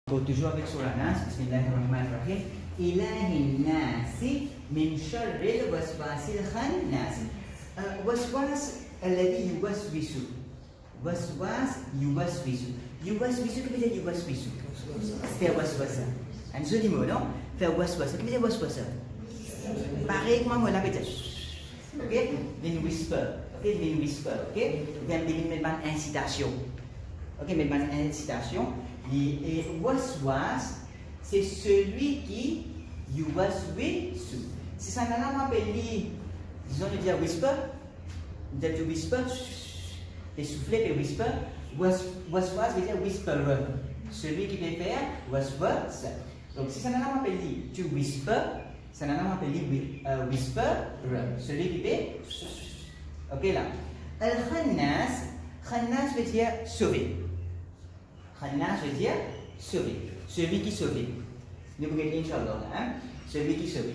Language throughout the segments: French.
Toujours avec Surah Nas, Bismillahirrahmanirrahim. Ilahin nasi min sharril waswasil khannas. Waswas alladhi yuwaswisu. Waswas yuwaswisu. Yuwaswisu, que veut dire yuwaswisu? Faire waswasa. Un joli mot, non? Faire waswasa. Que veut dire waswasa? Pareil que moi, la peut ok? Then whisper. Ok? Then whisper. Ok? Then mettre une incitation. Ok? Mettre une incitation. Et waswas, c'est celui qui yuwaswisu. Si ça n'a pas appelé, disons, de dire whisper, de dire whisper, et souffler et whisper, waswas veut dire whisperer. Celui qui peut faire waswas. Donc si ça n'a pas appelé to whisper, ça n'a pas appelé whisperer. Celui qui peut. Ok là. Al-Khannas, Khannas veut dire sauver. Khannas veut dire sauver. Celui qui sauve. Nous pouvons dire Inch'Allah, hein? Celui qui sauve.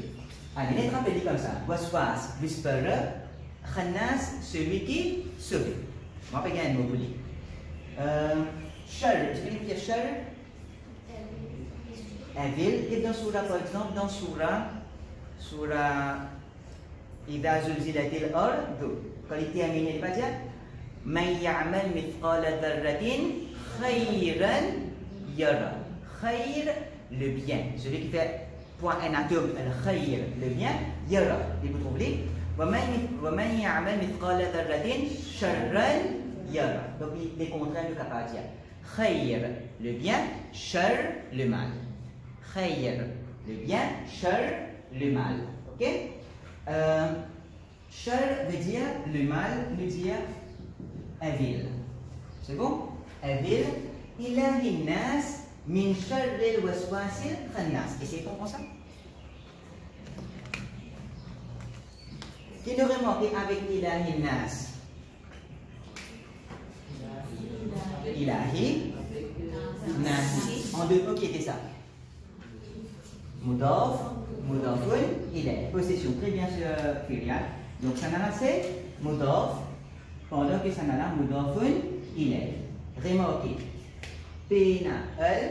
Allez, lettre appelée comme ça. Waswas, whisperer. Khannas, celui qui sauve. On va regarder un mot pour lui. Shar, tu peux dire shar? Evil. Et dans Surah, par exemple, dans Surah Ida zulzilatil ard, quand il termine, il va dire Man ya'mal mithqala dharratin khayran yara. Khayr, le bien. Celui qui fait point un atome, le khayr, le bien, yara. Et vous trouvez وَمَنْ يَعْمَلْ مِثْقَالَ ذَرَّةٍ شَرًّا يَرَى. Donc les contraires de Kapadia. Khayr, le bien, shar, le mal. Khayr, le bien, shar, le mal. Ok? Shar veut dire le mal, veut dire evil. C'est bon? Evil. Ilahin nas min sharril waswasil khannas. Essayez de comprendre ça. Qui nous remarque avec Ilahin nas? Ilahi nasi. En deux mots, qui était ça? Mudaf, mudafun, ilay. Possession, très bien sur filial. Donc sanana c'est mudaf, pendant que sanana mudafun, ilay. Remarquez. Pena al,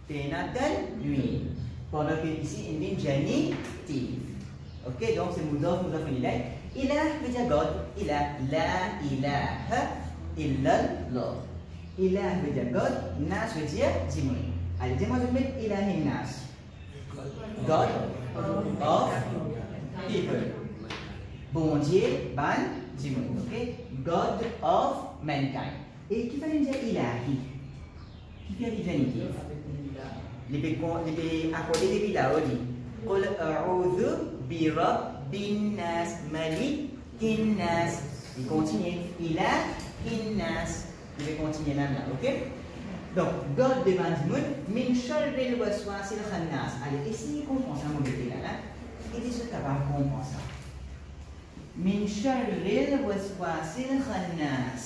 pena tel, lui. Pendant que ici, il dit genitif. Ok, donc c'est mudaf, mudafun, ilay. Ilah veut dire God. Ilah, la ilaha illallah. Ilah veut dire God, nas veut dire Dimon. Allez, dis-moi de mettre Ilahin nas. God of people. Bon Dieu, ban Dimon. Ok? God of mankind. Et qui fait dire Ilahi? Qui fait divinité? Les accordés depuis là, on dit Qul a'udhu bi rabbin nas malikin nas. Il continue. Ilahin nas. Je vais continuer là, ok? Donc, God demande min sharril waswasil khannas. Allez, essayez de comprendre ça, mon bébé là. Et est-ce que tu vas comprendre ça? Min sharril waswasil khannas.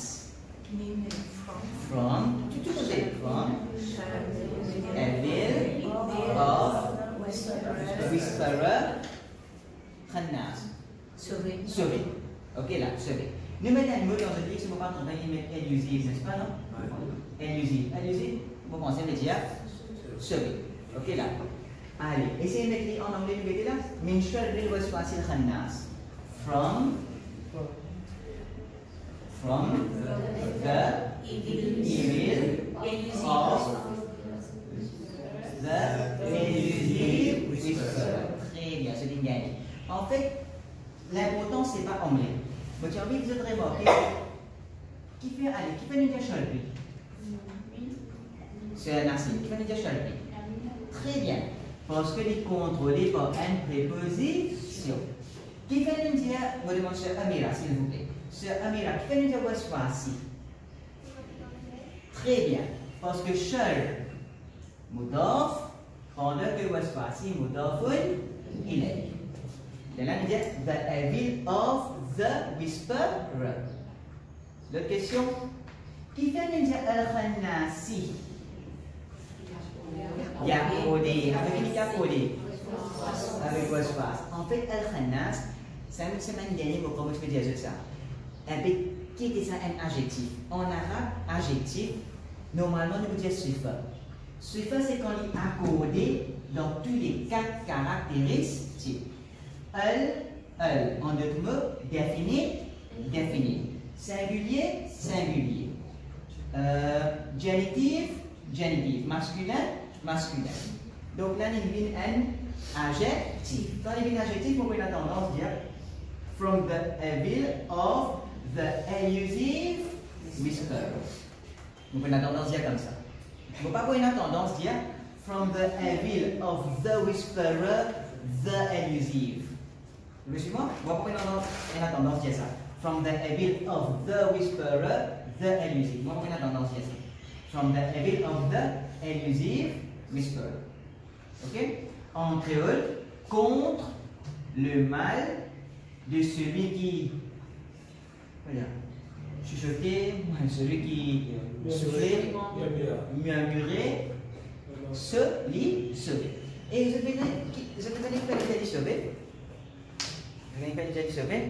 From, tu te sais, from, evil of whisperer khannas. Sauver. Ok, là, sauver. Nous mettons un mot dans le livre, si vous ne pouvez pas mettre elusive, n'est-ce pas, non? Elusive. Elusive, vous pensez me dire sauver. Ok, là. Allez, essayez de mettre en anglais, vous mettez là. Min sharril waswasil khannas. From the evil of the elusive whisperer. Très bien, c'est bien gagné. En fait, l'important, ce n'est pas anglais. Mais j'ai envie de te remarquer qui fait une dire Sharpi? C'est un ancien. Qui fait une dire Sharpi? Très bien. Parce que est contrôlé par une préposition. Qui fait une dire, vous demandez Sir Amira, s'il vous plaît. Sir Amira, qui fait une dire waswasi? Très bien. Parce que Shar, Mudaf, pendant que waswasi, Mudafun, il est. Et là, il dit the evil of the whisperer. L'autre question. Qui fait une al-Khannasi? Yaqodi. Avec qui Yaqodi? Avec waswas. En fait, al-Khannas, c'est un dernier mot, comment je peux dire ça? Avec qui est ça un adjectif? En arabe, adjectif, normalement, nous pouvons dire sifa. Sifa c'est quand il est accordé dans tous les 4 caractéristiques. En d'autres mots, défini, défini. Singulier, singulier. Génitif, génitif. Masculin, masculin. Donc là, il y a un adjectif. Quand il y a un adjectif, on peut la tendance à dire from the evil of the elusive whisperer. On peut la tendance à dire comme ça. On ne peut pas avoir une tendance à dire from the evil of the whisperer, the elusive. Vous me suivez? On ne peut pas avoir une tendance à dire ça. From the evil of the whisperer, the elusive. On ne peut pas avoir une tendance à dire ça. From the evil of the elusive whisperer. Ok? En créole, contre le mal de celui qui chuchotait, celui qui soufflait, murmurait, se lit, sauver. Et je vais donner qualité sauver. Je vais donner qualité sauver.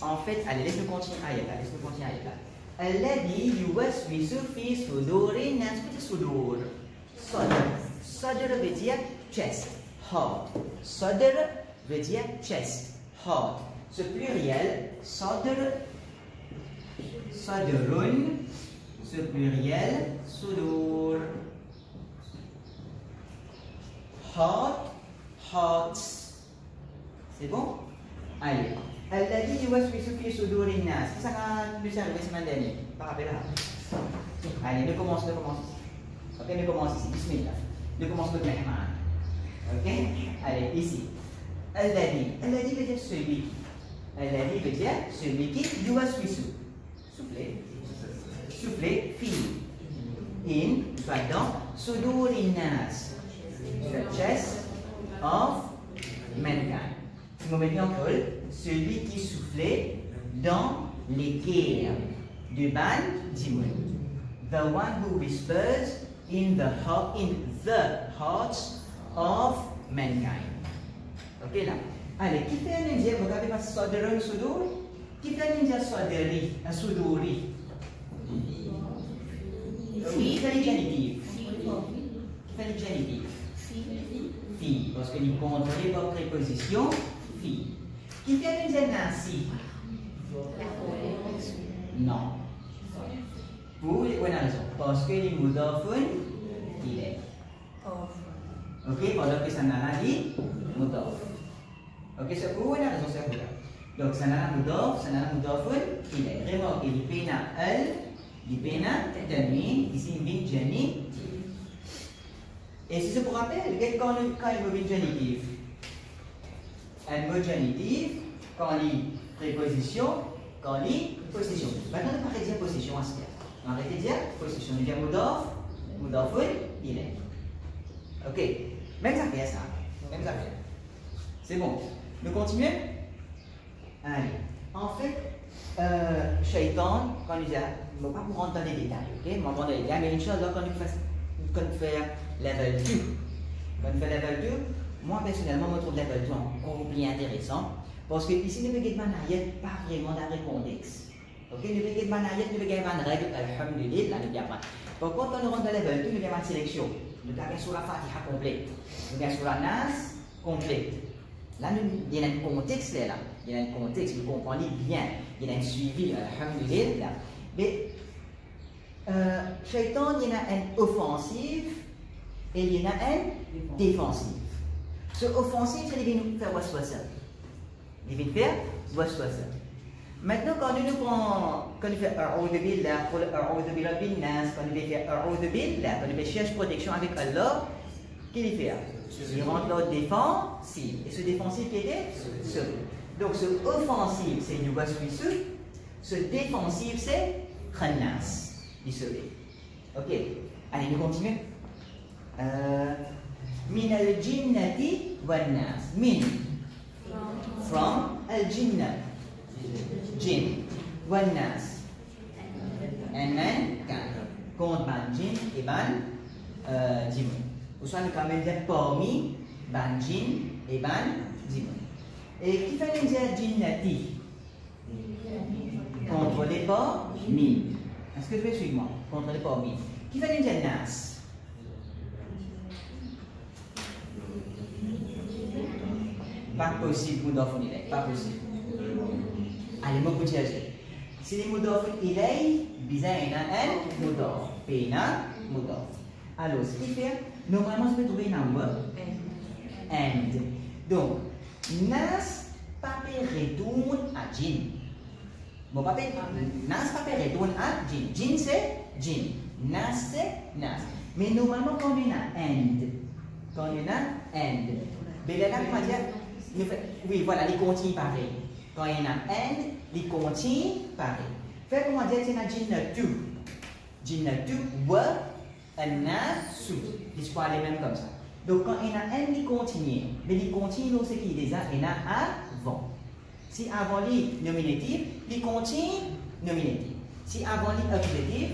En fait, allez, laisse-nous continuer ailleurs. Laisse-nous continuer ailleurs. الذي يوسوس في صدور الناس. صدور. صدر. صدر veut dire chest, heart. صدر veut dire chest, heart. Ce pluriel, صدر, صدرun. Ce pluriel, صدور. Heart, hearts. C'est bon? Allez. الذي يوسوس في صدور الناس. Ça a plus arrivé la semaine dernière. Par rappel là. Allez, nous commençons. Ok, nous commençons ici. Bismillah. Nous commençons avec Rahman. Ok? Allez, ici. الذي. الذي veut dire celui. الذي veut dire celui qui يوسوس. Souffler. Souffler, fille. In, soit dans, صدور الناس. The chest of mankind. Si vous mettez en créole, celui qui soufflait dans les cœurs du ban d'Imoun. The one who whispers in the hearts of mankind. Ok là. Allez, qui fait un indien? Vous regardez pas Sadrun Sudur? Qui fait un indien Sadri? Un Suduri? Oui, qui fait un génitif? Qui fait un génitif? Fille, parce qu'il est contrôlé par préposition fille. Qui fait une Nancy? Non. Pour une raison. Parce que les moudafun, il est. Ok, pendant que ça n'a dit moudaf. Ok, c'est pour une raison, c'est pour là. Donc, ça n'a moudaf, ça n'a moudafun, il est. Remarquez, il pena elle, il pena demi, ici il vient Jenny. Et si je vous rappelle, quand il veut une génitive, un mot génitif, quand il dit préposition, quand il dit possession. Maintenant, on va dire possession à ce cas. On va arrêter de dire possession. On dit moudaf, il est. Ok, même ça fait ça. Même ça fait. C'est bon. Nous continuons. Allez. En fait, Shaitan, quand il dit, je ne vais pas vous rentrer dans les détails, ok? Je vais rentrer dans les détails, mais Inch'Allah, quand on fait level 2. Quand on fait level 2, moi personnellement, je trouve level 2 encore bien intéressant. Parce que ici, le Beged Manayet pas vraiment dans le contexte. Ok, le Beged Manayet, le Beged Man règle, alhamdulillah, le Beged Man. Par contre, quand on rentre dans level 2, le Beged Man sélection. Nous avons sur la Fatiha complète. Nous avons sur la Nas complète. Là, il y a un contexte là. Il y a un contexte, vous comprenez bien. Il y a un suivi, alhamdulillah. Mais, Shaitan, il y en a un offensif et il y en a un défensif. Ce offensif, c'est qu'il vient nous faire waswasa. Il vient faire waswasa. Maintenant, quand nous prenons, quand nous faisons A'udhu billah, A'udhu birabbin nas, quand nous faisons A'udhu billah, quand nous cherchons protection avec Allah, qu'est-ce qu'il fait? Il rentre dans le défensif. Et ce défensif qui était ce. Donc ce offensif, c'est du waswisu. Ce défensif, c'est khannas. Il se fait. Ok. Allez, nous continuons. Min al-jinnati wal-nas. Min. From al-jinnah. Jinn. Wal-nas. And mankind. Contre ban jinn et ban jinn. Ou soit nous quand même dire parmi ban jinn et ban jinn. Et qui fait les jinnati? Contrôlé par min. Est-ce que je vais suivre moi? Contrôlé par min. Qui fait les nas? Pas possible, mudaf ilayh. Pas possible. Allez, moi, vous direz. Si les mudaf ilayh, bizaina and mudaf. Pena, mudaf. Alors, ce qui fait, normalement, je vais trouver un verbe. And. Donc, nas pape retourne à Jin. Bon, pape, nas pape retourne à Jin. Jin, c'est Jin. Nas, c'est nas. Mais normalement, quand on a and, mais là, comment dire, oui, voilà, les continue pareil. Quand il y a and, les continue pareil. Fait comment dire, c'est un Jin tu, wa, na, su. Ils sont les mêmes comme ça. Donc, quand il y a un, il continue. Mais il continue, c'est qui déjà, il y a avant. Si avant les nominatifs, il continue nominatif. Si avant les accusatifs,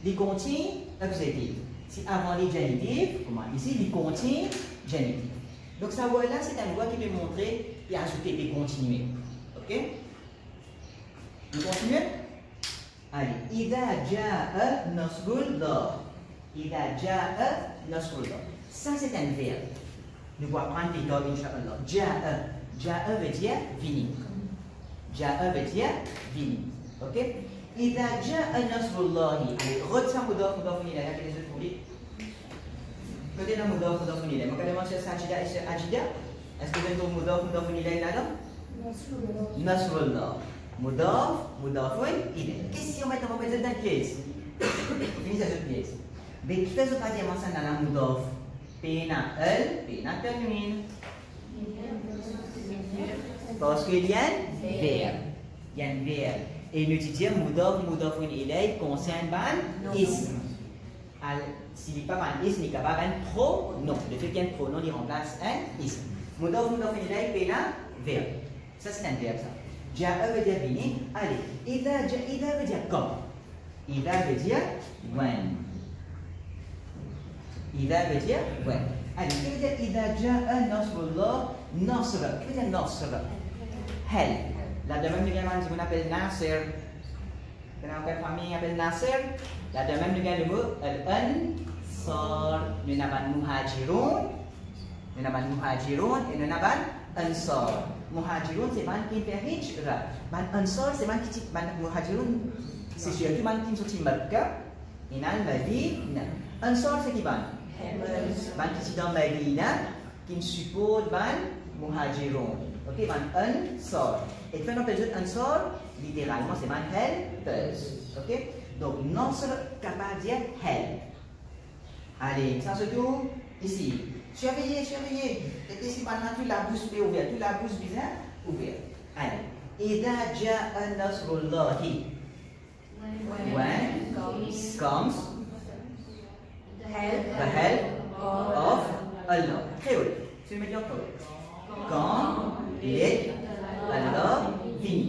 il continue accusatif. Si avant les génitifs, comment ici, il continue génitif. Donc, ça voilà, c'est un loi qui peut montrer et ajouter et continuer. Ok? Vous continuez? Allez. Ida ja'a nasrullah. Ida ja'a nasrullah. Ça, c'est un verbe. Nous allons prendre les temps, Inch'Allah. Ja'a. Ja'a veut dire venir. Ja'a veut dire venir. Ok? Ida ja'a nasrullahi. Allez, retiens mudaf ilayh. Quel est ce produit? Côté d'un mudaf ilayh. Vous allez mentionner Sajida et Ajida. Est-ce que vous avez un mudaf ilayh là-dedans? Nasrullah. Mudaf ilayh. Question maintenant, on va mettre dans la pièce. On finit cette pièce. Mais qui fait ce pas dire mention dans la mudaf? Pena termine. Parce qu'il y a un verbe. Il y a un verbe. Et nous disons mudaf ilayh concerne ban ism. S'il n'est pas ban ism, il n'y a pas un pronom. Le fait qu'il y ait un pronom, il remplace un ism. Mudaf ilayh, pena, verbe. Ça, c'est un verbe, ça. Ja'a veut dire venir. Allez. Ida veut dire quand. Ida veut dire when. Ida veut dire when. Allez, qui veut dire Ida ja'a nasrullah? Nasr. Qui veut dire nasr? Help. La demande de gamin, si on appelle Nasser. Quand on famille appelle Nasser, la demande de gamin le mot al-ansar. Nous n'avons muhajirun. Nous n'avons muhajirun et nous n'avons ansar. Muhajirun, c'est man qui fait hijra. Man ansar, c'est man qui muhajirun, c'est surtout man qui sorti Makkah. Inal Madina. Ansar, c'est qui ban? Man qui est dans Madina, qui supporte man muhajirun. Ok, man ansar. Et quand on appelle ansar, littéralement, c'est man helpers. Ok, donc nasr capable de dire help. Allez, ça se trouve ici. Surveillez. Et ici, maintenant, tu la bouche ouverte. Tu la bouche bizarre ouverte. Allez. Ida ja'a nasrullahi. When comes the help of Allah. Créole. C'est le meilleur créole. Quand l'aide Allah vient.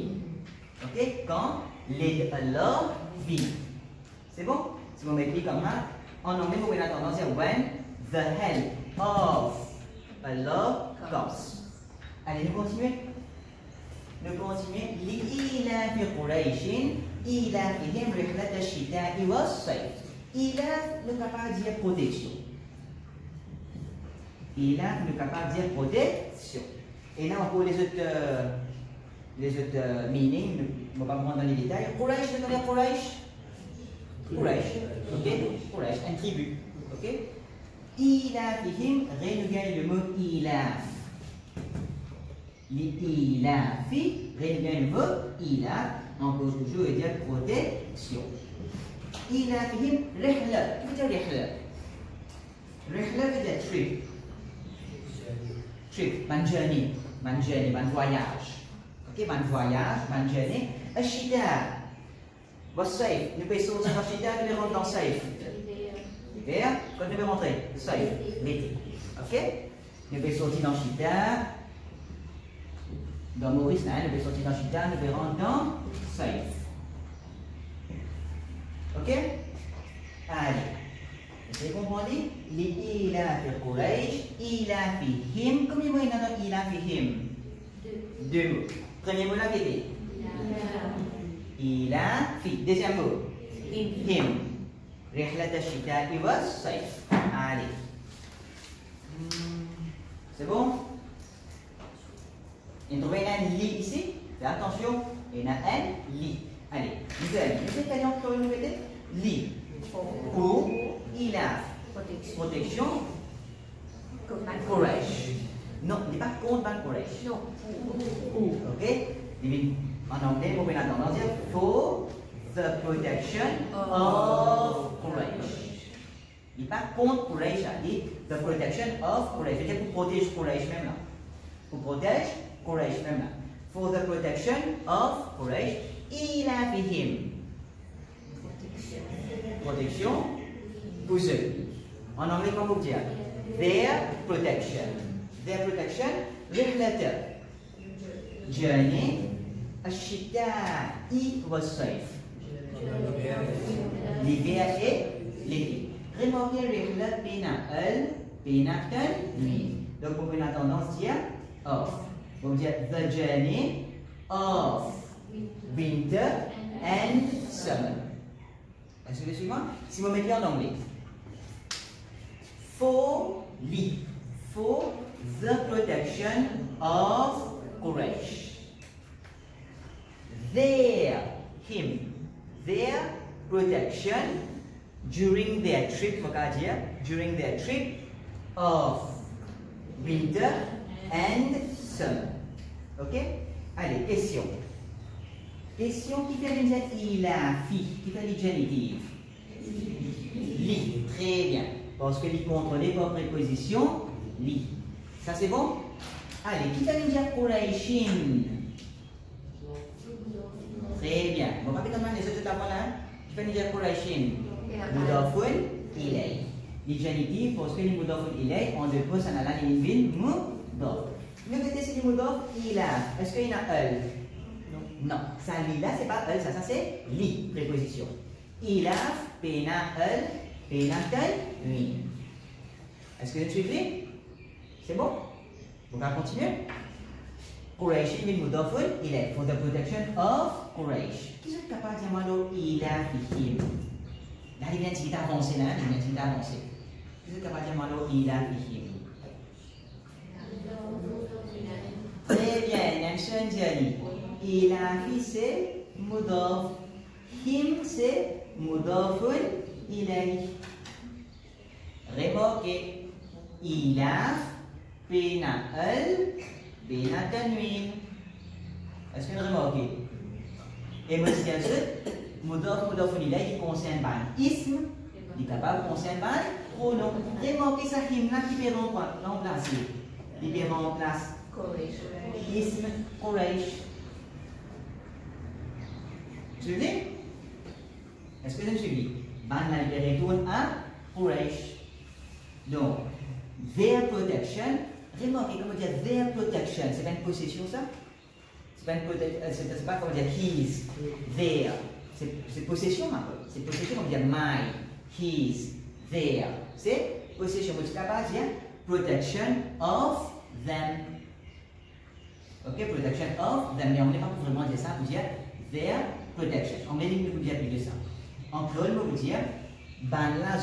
Ok? Quand l'aide Allah vient. C'est bon? Si on m'écrit comme ça, en anglais, vous pouvez la tendance à dire when the help of Allah comes. Allez, nous continuons. لإيلاف قريش إيلافهم رحلة الشتاء والصيف. إيلاف ne peut pas dire protection. إيلاف ne peut pas dire protection. Et là, pour les autres meanings, on ne va pas prendre dans les détails. Quraysh, vous connaissez Quraysh? Ok? Quraysh, une tribu. Ok? إيلافهم, renouveler le mot إيلاف. L'Ilafi, renouveler le mot إيلاف, on peut toujours dire protection. إيلافهم رحلة. Qu'est-ce que veut dire رحلة? رحلة veut dire trip. Trip, ban journey, ban voyage. Ok, ban voyage, ban journey. الشتاء والصيف. Nous pouvons sortir dans le شتاء, nous rentrons dans le صيف. L'hiver, quand nous pouvons rentrer, le صيف, l'été. Ok? Nous pouvons sortir dans le شتاء. Dans Maurice, nous pouvons sortir dans le شتاء, nous pouvons rentrer dans le صيف. Ok? Allez. Vous comprenez? لإيلاف قريش إيلافهم. Combien de mots il y a dans إيلافهم? Deux mots. Premier mot là, quel est? إيلاف. Deuxième mot? Him. رحلة الشتاء والصيف. Allez. C'est bon? N, li. Allez, les amis, les Italiens qui ont répété li. Pour, il a. Protection. Courage. Non, il n'est pas contre ban courage. Non. Ok? En anglais, vous pouvez entendre dire for the protection of courage. Il n'est pas contre courage, il dit the protection of courage. C'est-à-dire pour protéger courage même là. Pour protéger courage même là. For the protection of courage, il a fait him. Protection pour eux. En anglais, comment vous dire? Their protection. Their protection, رحلة journey الشتاء والصيف. L'hiver et l'été. Remarquez رحلة بين nuit. Donc vous pouvez la tendance dire of. Vous pouvez dire the journey of winter and summer. Est-ce que le suivant? Si vous mettez en anglais. For the protection of courage. Their protection during their trip of winter and summer. Ok? Allez, question. Question qui fait l'objet il a fi, qui fait le génitif. Li, très bien. Parce que li contrôlé par préposition li. Ça c'est bon? Allez, qui fait l'objet courage? Très bien. Bon, pas comme les autres tables là. Qui fait l'objet courage? Mudafun ilay. Le génitif parce que le mudafun ilay on dépose en allant une ville mudaf. Nous mettons ici le mudaf il a. Est-ce qu'il y a un non, ça li là, c'est pas elle, ça c'est li, préposition. Il a, pena elle, pena tel, lui. Est-ce que vous suivez? C'est bon? Vous pouvez continuer? Courage, il mudafun, il est for the protection of courage. Qui est capable de dire moi il a him? Là, il vient d'avancer là, il vient d'avancer. Qui est capable de dire moi il a him? Très bien, Nansen Diali. Il a fait c'est mudaf. Him c'est mudafun ilay. Remarquez. Il a pena el pena tanwin. Est-ce que vous remarquez? Et moi c'est ça. Mudafun ilay qui concerne ban isme. Il est capable de concerner ban pronom. Remarquez ça him là qui peut remplacer. Il peut remplacer isme courage. Suivez? Est-ce que vous me suivez? Ban la retourne à courage. Donc, their protection, remarquez comment dire their protection, c'est pas une possession ça? C'est pas comment dire his, their. C'est possession un peu. C'est possession, on va dire my, his, their. C'est possession. Vous êtes capable de dire protection of them. Ok, protection of them. Mais on n'est pas pour vraiment dire ça, pour dire their protection. En anglais, nous vous dire plus de ça. En créole, nous vous dire ban la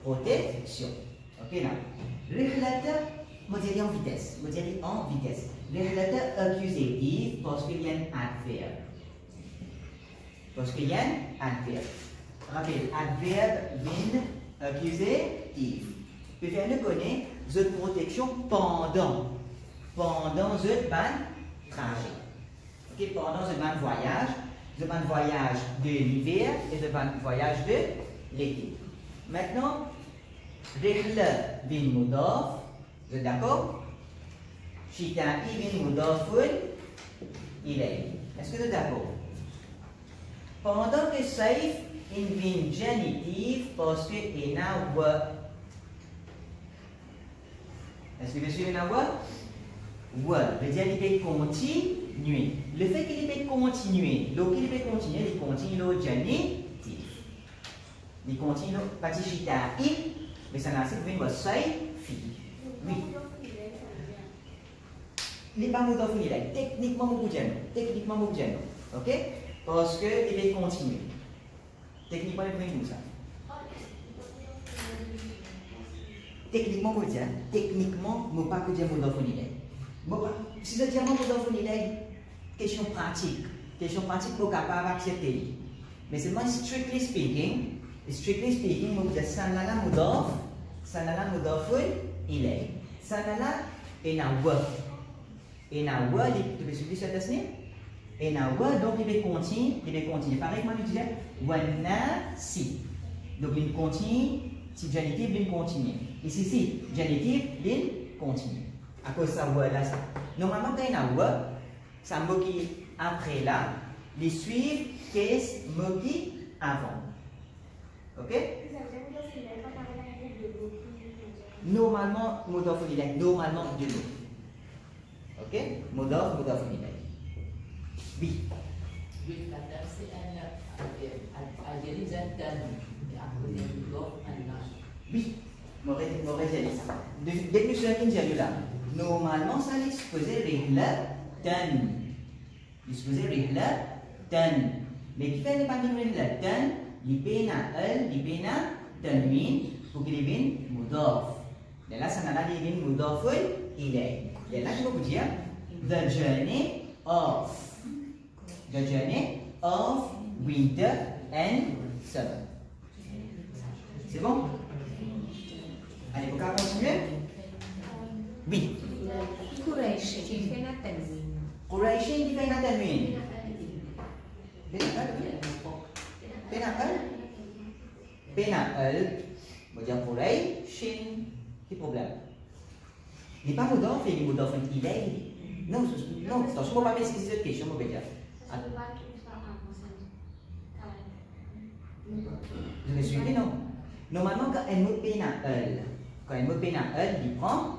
protection. Ok, là. Rihlata, vous direz en vitesse. Vous direz en vitesse. Rihlata accusative parce qu'il y a un adverbe. Parce qu'il y a un adverbe. Rappelez, adverbe vient accusative. Puis faire le connaître, the protection pendant the ban trajet. Ok, pendant the ban voyage. Le ban voyage de l'hiver et le ban voyage de l'été. Maintenant, Rihle bin mudaf, vous êtes d'accord? Shita'i bin mudafun ilay. Est-ce que vous êtes d'accord? Pendant que saif in bin genitif parce que il n'a wa. Est-ce que vous suivez la wa? Wa, veut dire qu'il peut continuer. Le fait qu'il peut continuer, donc il peut continuer, il continue le genitif. Il continue le patichita i, mais ça n'a pas de fi. Oui. Il n'est pas mudaf ilay. Techniquement, vous pouvez. Ok? Parce qu'il peut continuer. Techniquement, il peut ça. Techniquement, vous dire. Techniquement, je ne peux pas dire mudaf ilay. Si je dis mudaf ilay, question pratique. question pratique pour capable accepter. Mais seulement strictly speaking, vous dites sanala mudof, ilay. Sanala ina wa. Ina wa, tu peux suivre cette année? Ina wa, donc il va continuer. Pareil, moi je disais, wana si. Donc il continue, si genitif, il continue. Ici, si genitif, il continue. À cause de ça, là, ça. Normalement, quand il y a un wa, ça mot qui après là, les suivent, qu'est-ce mot qui avant. Ok? Normalement, mudof ilay, normalement de l'eau. Ok? Mudof ilay. Oui. Oui, la terre, c'est un algérisant oui, m'aurait dit ça. Dès que nous sommes en là, normalement, ça est supposé régler tan. Il est supposé régler tan. Mais qui fait les pas de régler tan, il pena tanwin, pour qu'il vienne mudof. Et là, ça n'a pas dit mudof ilay. Et là, je vais vous dire, the journey of winter and summer. C'est bon? Allez, vous pouvez continuer? Oui. Quraish qui fait la tanwin. Quraish qui fait la tanwin. Pena'al. Vous dire Quraish. Quel problème? Il n'est pas mudof, il est mudof ilay. Non, attention, je ne peux pas m'expliquer cette question, je vais dire. Vous me suivez, non? Normalement, quand un mot pena'al, il prend